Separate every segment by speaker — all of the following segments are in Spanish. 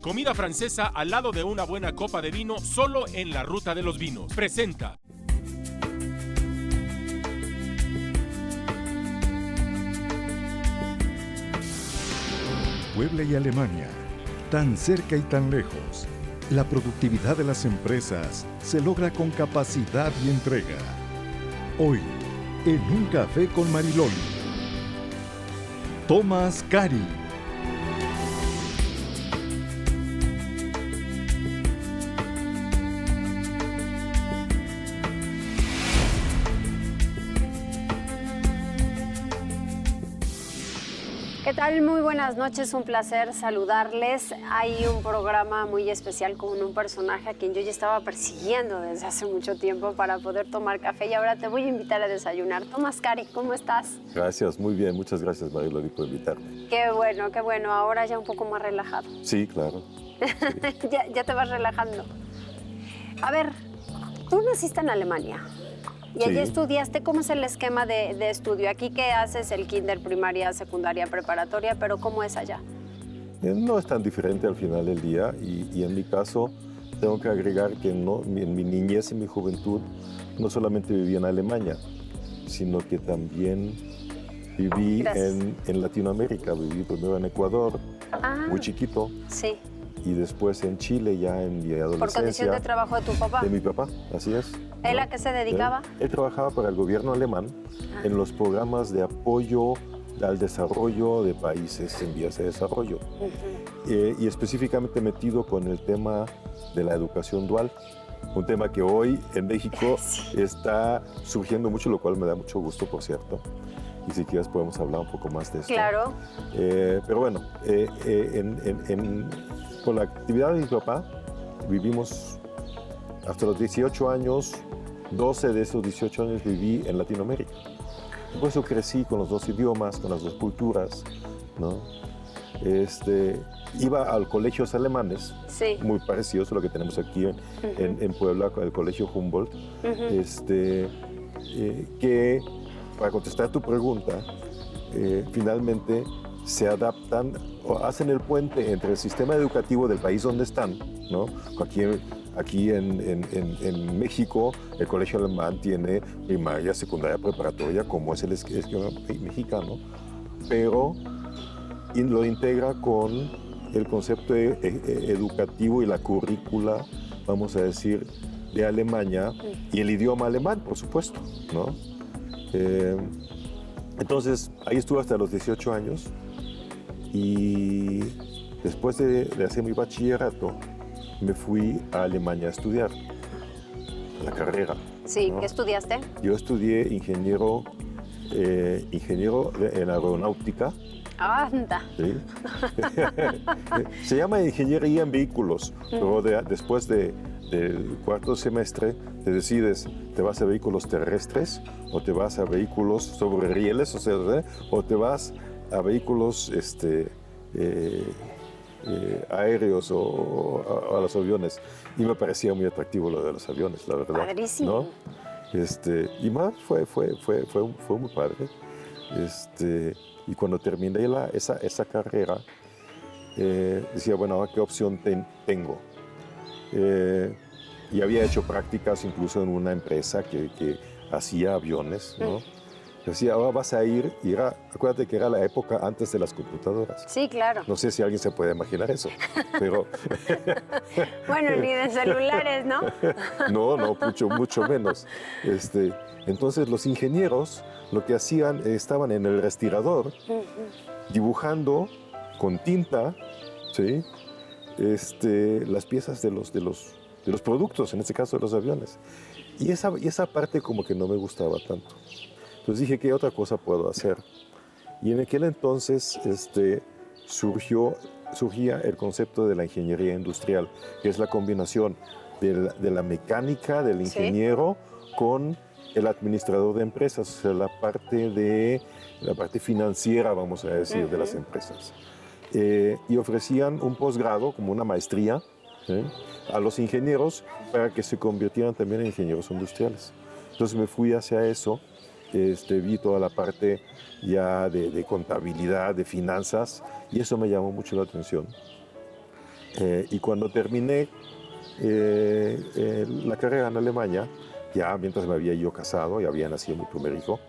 Speaker 1: Comida francesa al lado de una buena copa de vino solo en la Ruta de los Vinos. Presenta.
Speaker 2: Puebla y Alemania, tan cerca y tan lejos. La productividad de las empresas se logra con capacidad y entrega. Hoy, en Un Café con Mariloli. Tomás Cari.
Speaker 3: ¿Qué tal? Muy buenas noches, un placer saludarles. Hay un programa muy especial con un personaje a quien yo ya estaba persiguiendo desde hace mucho tiempo para poder tomar café y ahora te voy a invitar a desayunar. Tomás Cari, ¿cómo estás?
Speaker 4: Gracias, muy bien. Muchas gracias, Mariloli, por invitarme.
Speaker 3: Qué bueno. Ahora ya un poco más relajado.
Speaker 4: Sí, claro. Sí.
Speaker 3: ya te vas relajando. A ver, tú naciste en Alemania. Y allí estudiaste. ¿Cómo es el esquema de estudio? Aquí que haces el kinder, primaria, secundaria, preparatoria, pero ¿cómo es allá?
Speaker 4: No es tan diferente al final del día y en mi caso tengo que agregar que no, en mi niñez y mi juventud no solamente viví en Alemania, sino que también viví en Latinoamérica. Viví primero en Ecuador, muy chiquito.
Speaker 3: Sí.
Speaker 4: Y después en Chile, ya en mi adolescencia.
Speaker 3: ¿Por condición de trabajo de tu papá?
Speaker 4: De mi papá, así es.
Speaker 3: ¿Él a qué se dedicaba?
Speaker 4: Él trabajaba para el gobierno alemán en los programas de apoyo al desarrollo de países en vías de desarrollo. Y específicamente metido con el tema de la educación dual, un tema que hoy en México está surgiendo mucho, lo cual me da mucho gusto, por cierto. Y si quieres podemos hablar un poco más de esto.
Speaker 3: Claro.
Speaker 4: Pero bueno, con la actividad de mi papá vivimos hasta los 18 años, 12 de esos 18 años viví en Latinoamérica. Por eso crecí con los dos idiomas, con las dos culturas, ¿no? Iba a colegios alemanes, muy parecidos a lo que tenemos aquí en Puebla, el colegio Humboldt, que, para contestar tu pregunta, finalmente se adaptan o hacen el puente entre el sistema educativo del país donde están, ¿no? Aquí en México, el colegio alemán tiene primaria, secundaria, preparatoria, como es el esquema mexicano, pero lo integra con el concepto educativo y la currícula, vamos a decir, de Alemania y el idioma alemán, por supuesto, ¿no? Entonces, ahí estuve hasta los 18 años y después de hacer mi bachillerato, me fui a Alemania a estudiar la carrera.
Speaker 3: Sí,
Speaker 4: ¿no?
Speaker 3: ¿Qué estudiaste?
Speaker 4: Yo estudié ingeniero en aeronáutica.
Speaker 3: ¡Anda!
Speaker 4: ¿Sí? Se llama ingeniería en vehículos, pero después del cuarto semestre te decides, ¿te vas a vehículos terrestres o te vas a vehículos sobre rieles, o te vas a vehículos aéreos o a los aviones? Y me parecía muy atractivo lo de los aviones, la verdad.
Speaker 3: Padrísimo.
Speaker 4: ¿No? Y más fue muy padre. Y cuando terminé esa carrera, decía, bueno, ¿ahora qué opción tengo? Y había hecho prácticas incluso en una empresa que hacía aviones, ¿no? Decía, ahora vas a ir, y acuérdate que era la época antes de las computadoras.
Speaker 3: Sí, claro.
Speaker 4: No sé si alguien se puede imaginar eso, pero...
Speaker 3: Bueno, ni de celulares, ¿no?
Speaker 4: No, mucho menos. Entonces los ingenieros lo que hacían, estaban en el respirador, dibujando con tinta, ¿sí? Las piezas de los productos, en este caso de los aviones. Y esa parte como que no me gustaba tanto. Entonces dije, ¿qué otra cosa puedo hacer? Y en aquel entonces surgía el concepto de la ingeniería industrial, que es la combinación de la mecánica, del ingeniero, con el administrador de empresas, o sea, la parte financiera, vamos a decir, de las empresas. Y ofrecían un posgrado, como una maestría, a los ingenieros para que se convirtieran también en ingenieros industriales. Entonces me fui hacia eso. Vi toda la parte ya de contabilidad, de finanzas, y eso me llamó mucho la atención. Y cuando terminé la carrera en Alemania, ya mientras me había yo casado y había nacido mi primer hijo,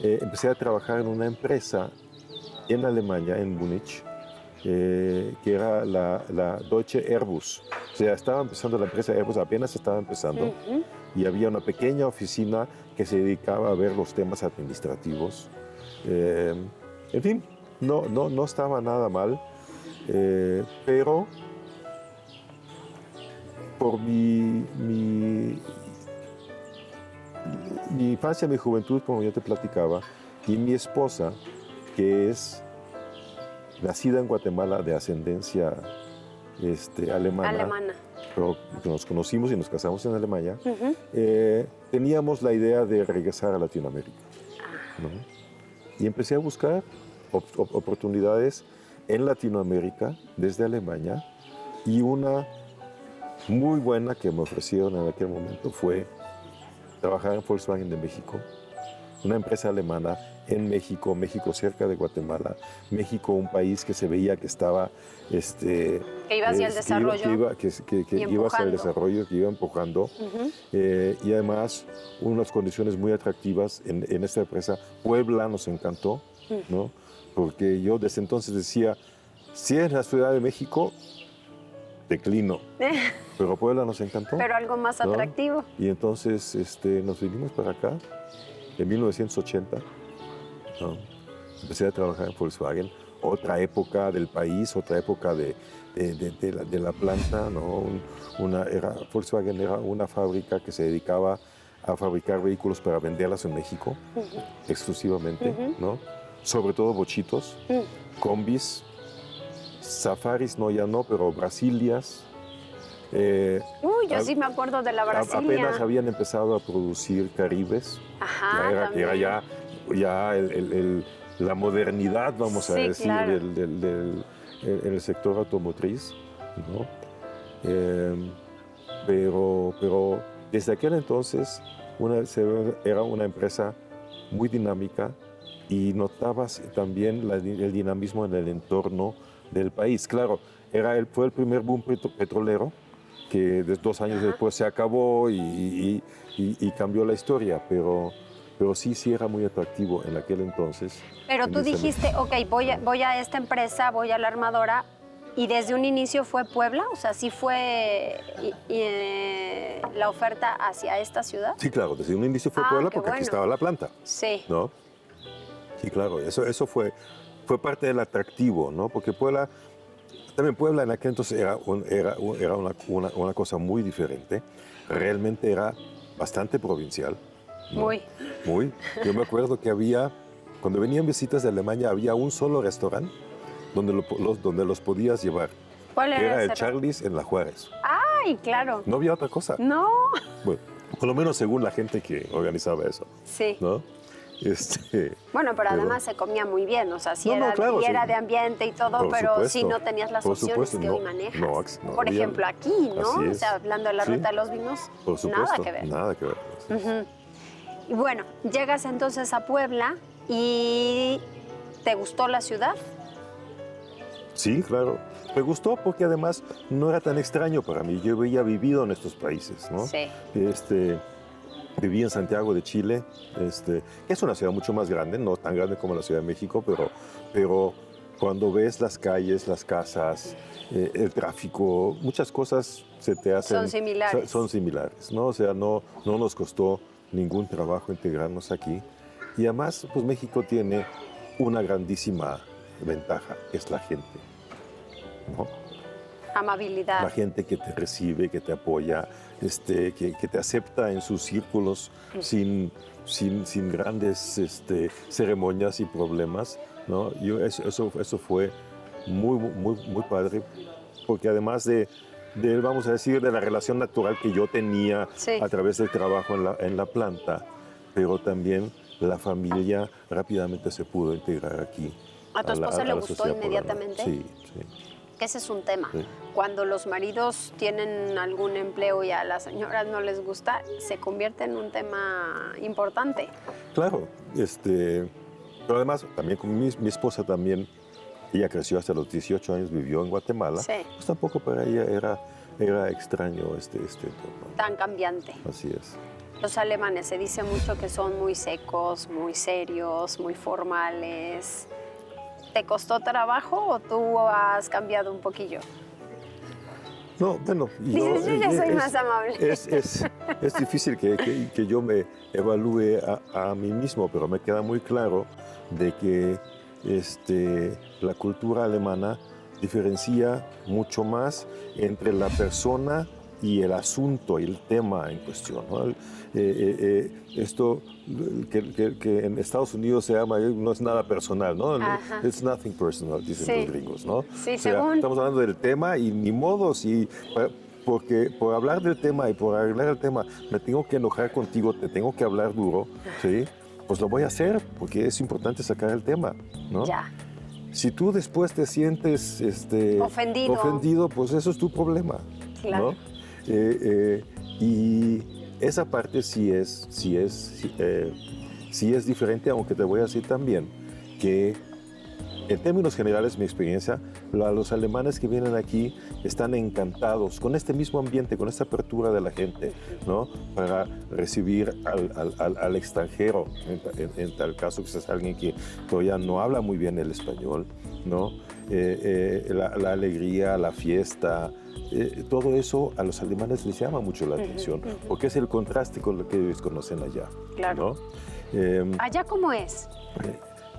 Speaker 4: empecé a trabajar en una empresa en Alemania, en Múnich, que era la Deutsche Airbus. O sea, estaba empezando la empresa Airbus, apenas estaba empezando, y había una pequeña oficina que se dedicaba a ver los temas administrativos. En fin, no estaba nada mal, pero por mi infancia, mi juventud, como ya te platicaba, y mi esposa, que es nacida en Guatemala de ascendencia alemana, pero nos conocimos y nos casamos en Alemania, teníamos la idea de regresar a Latinoamérica, ¿no? Y empecé a buscar oportunidades en Latinoamérica desde Alemania, y una muy buena que me ofrecieron en aquel momento fue trabajar en Volkswagen de México, una empresa alemana en México, cerca de Guatemala. México, un país que se veía que estaba...
Speaker 3: que iba hacia el desarrollo.
Speaker 4: Que iba hacia el desarrollo, que iba empujando. Y además, unas condiciones muy atractivas en esta empresa. Puebla nos encantó, ¿no? Porque yo desde entonces decía, si es la Ciudad de México, declino. Pero Puebla nos encantó.
Speaker 3: Pero algo más atractivo.
Speaker 4: ¿No? Y entonces nos vinimos para acá en 1980. ¿No? Empecé a trabajar en Volkswagen. Otra época del país, otra época de la planta, ¿no? Volkswagen era una fábrica que se dedicaba a fabricar vehículos para venderlas en México, exclusivamente, ¿no? Sobre todo bochitos, combis, safaris, ya no, pero Brasilias.
Speaker 3: Yo sí me acuerdo de la Brasilia.
Speaker 4: Apenas habían empezado a producir Caribes.
Speaker 3: Ajá,
Speaker 4: era ya la modernidad, vamos a decir,
Speaker 3: claro.
Speaker 4: en el sector automotriz, ¿no? Pero desde aquel entonces era una empresa muy dinámica, y notabas también el dinamismo en el entorno del país. Claro, fue el primer boom petrolero, que 2 años después se acabó y cambió la historia, pero sí era muy atractivo en aquel entonces.
Speaker 3: Pero tú dijiste, ok, voy a esta empresa, voy a la armadora, y desde un inicio fue Puebla, o sea, sí fue la oferta hacia esta ciudad.
Speaker 4: Sí, claro, desde un inicio fue Puebla, porque aquí estaba la planta.
Speaker 3: Sí.
Speaker 4: ¿No? Sí, claro, eso fue parte del atractivo, ¿no? Porque Puebla en aquel entonces era una cosa muy diferente. Realmente era bastante provincial, ¿no? Muy. Yo me acuerdo que cuando venían visitas de Alemania, había un solo restaurante donde los podías llevar.
Speaker 3: ¿Cuál era?
Speaker 4: Era el Charlie's en La Juárez.
Speaker 3: ¡Ay, claro!
Speaker 4: No había otra cosa.
Speaker 3: No.
Speaker 4: Bueno, por lo menos según la gente que organizaba eso.
Speaker 3: Sí.
Speaker 4: ¿No?
Speaker 3: Bueno, pero además se comía muy bien, o sea,
Speaker 4: claro,
Speaker 3: era de ambiente y todo, pero si no tenías las opciones que hoy manejas. Por ejemplo, aquí, ¿no? O sea, hablando de la ruta de los vinos,
Speaker 4: por supuesto,
Speaker 3: nada que ver.
Speaker 4: Nada que ver.
Speaker 3: Y bueno, llegas entonces a Puebla y ¿te gustó la ciudad?
Speaker 4: Sí, claro. Me gustó porque además no era tan extraño para mí. Yo había vivido en estos países, ¿no?
Speaker 3: Sí.
Speaker 4: Viví en Santiago de Chile, que es una ciudad mucho más grande, no tan grande como la Ciudad de México, pero cuando ves las calles, las casas, el tráfico, muchas cosas se te hacen...
Speaker 3: Son similares.
Speaker 4: ¿no? O sea, no nos costó ningún trabajo integrarnos aquí. Y además, pues México tiene una grandísima ventaja, es la gente, ¿no?
Speaker 3: Amabilidad.
Speaker 4: La gente que te recibe, que te apoya, que te acepta en sus círculos sin grandes ceremonias y problemas, ¿no? Eso fue muy padre, porque además vamos a decir, de la relación natural que yo tenía a través del trabajo en la planta, pero también la familia rápidamente se pudo integrar aquí.
Speaker 3: ¿A tu esposa le gustó inmediatamente?
Speaker 4: Sí.
Speaker 3: Ese es un tema.
Speaker 4: Sí.
Speaker 3: Cuando los maridos tienen algún empleo y a las señoras no les gusta, se convierte en un tema importante.
Speaker 4: Claro, pero además también con mi esposa también ella creció hasta los 18 años, vivió en Guatemala,
Speaker 3: Sí.
Speaker 4: pues tampoco para ella era extraño este entorno.
Speaker 3: Tan cambiante.
Speaker 4: Así es.
Speaker 3: Los alemanes se dice mucho que son muy secos, muy serios, muy formales. ¿Te costó trabajo o tú has cambiado un poquillo?
Speaker 4: No, bueno,
Speaker 3: Dices, yo ya soy más amable.
Speaker 4: Es difícil que yo me evalúe a mí mismo, pero me queda muy claro de que la cultura alemana diferencia mucho más entre la persona y el asunto y el tema en cuestión, ¿no? Esto que en Estados Unidos se llama, no es nada personal, ¿no?
Speaker 3: Ajá.
Speaker 4: It's nothing personal, dicen
Speaker 3: Sí.
Speaker 4: los gringos, ¿no?
Speaker 3: Sí,
Speaker 4: O sea,
Speaker 3: según.
Speaker 4: estamos hablando del tema y ni modo, porque por hablar del tema y por arreglar el tema me tengo que enojar contigo, te tengo que hablar duro, ¿sí? Pues lo voy a hacer porque es importante sacar el tema, ¿no?
Speaker 3: Ya.
Speaker 4: Si tú después te sientes ofendido, pues eso es tu problema,
Speaker 3: Claro.
Speaker 4: ¿no? Y esa parte sí es diferente, aunque te voy a decir también que en términos generales, mi experiencia, los alemanes que vienen aquí están encantados con este mismo ambiente, con esta apertura de la gente, ¿no? Para recibir al extranjero, en tal caso que es alguien que todavía no habla muy bien el español, ¿no? La alegría, la fiesta, todo eso a los alemanes les llama mucho la atención, porque es el contraste con lo que ellos conocen allá.
Speaker 3: Claro.
Speaker 4: ¿No?
Speaker 3: ¿Allá cómo es?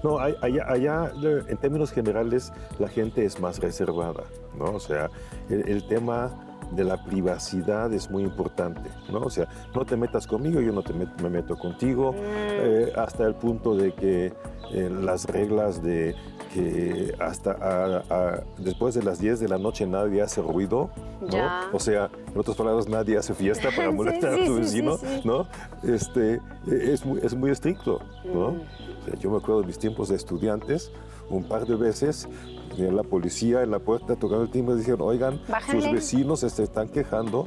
Speaker 4: No, allá en términos generales la gente es más reservada, ¿no? O sea, el tema de la privacidad es muy importante, ¿no? O sea, no te metas conmigo, yo no me meto contigo, hasta el punto de que las reglas de que hasta después de las 10 de la noche nadie hace ruido, ¿no?
Speaker 3: Ya.
Speaker 4: O sea, en otras palabras, nadie hace fiesta para molestar a tu vecino, ¿no? Es muy estricto, ¿no? O sea, yo me acuerdo de mis tiempos de estudiantes, un par de veces la policía en la puerta tocando el timbre y dijeron, oigan,
Speaker 3: Bájale.
Speaker 4: sus vecinos se están quejando,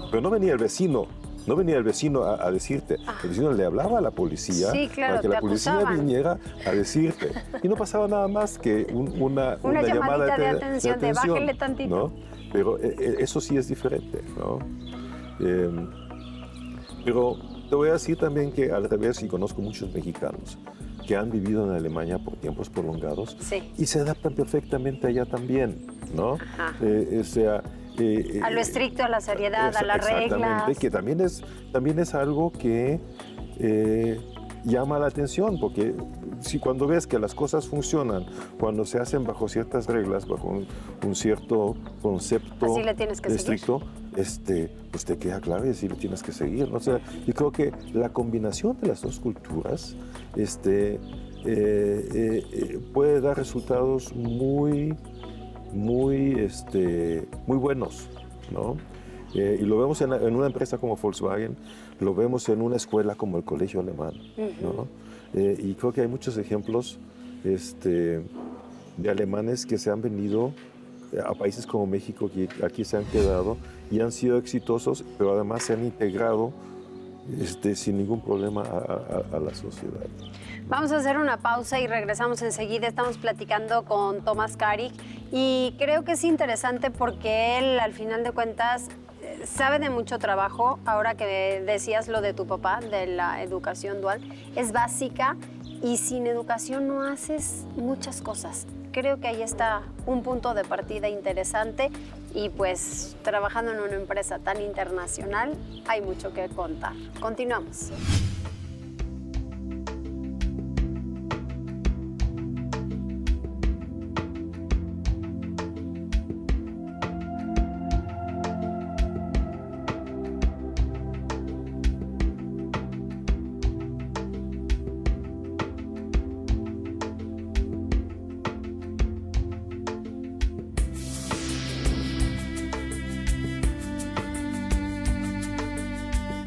Speaker 4: pero no venía el vecino. No venía el vecino a decirte, el vecino le hablaba a la policía
Speaker 3: Sí, claro,
Speaker 4: para que la
Speaker 3: te
Speaker 4: policía
Speaker 3: acusaban.
Speaker 4: viniera a decirte. Y no pasaba nada más que una llamada
Speaker 3: llamadita de atención, de bájale tantito.
Speaker 4: ¿no? Pero eso sí es diferente, ¿no? Pero te voy a decir también que al revés, y conozco muchos mexicanos que han vivido en Alemania por tiempos prolongados
Speaker 3: Sí.
Speaker 4: y se adaptan perfectamente allá también, ¿no?
Speaker 3: Ajá.
Speaker 4: O sea,
Speaker 3: A lo estricto, a la seriedad, a las
Speaker 4: exactamente,
Speaker 3: reglas.
Speaker 4: que también es algo que llama la atención, porque si cuando ves que las cosas funcionan, cuando se hacen bajo ciertas reglas, bajo un cierto concepto
Speaker 3: Así le tienes que
Speaker 4: estricto, pues te queda claro y así le tienes que seguir, ¿no? O sea, yo creo que la combinación de las dos culturas puede dar resultados muy buenos, ¿no? Y lo vemos en una empresa como Volkswagen, lo vemos en una escuela como el Colegio Alemán, ¿no? Y creo que hay muchos ejemplos de alemanes que se han venido a países como México, que aquí se han quedado y han sido exitosos, pero además se han integrado sin ningún problema a la sociedad.
Speaker 3: Vamos a hacer una pausa y regresamos enseguida. Estamos platicando con Tomás Karig y creo que es interesante porque él, al final de cuentas, sabe de mucho trabajo. Ahora que decías lo de tu papá, de la educación dual, es básica y sin educación no haces muchas cosas. Creo que ahí está un punto de partida interesante y pues trabajando en una empresa tan internacional hay mucho que contar. Continuamos.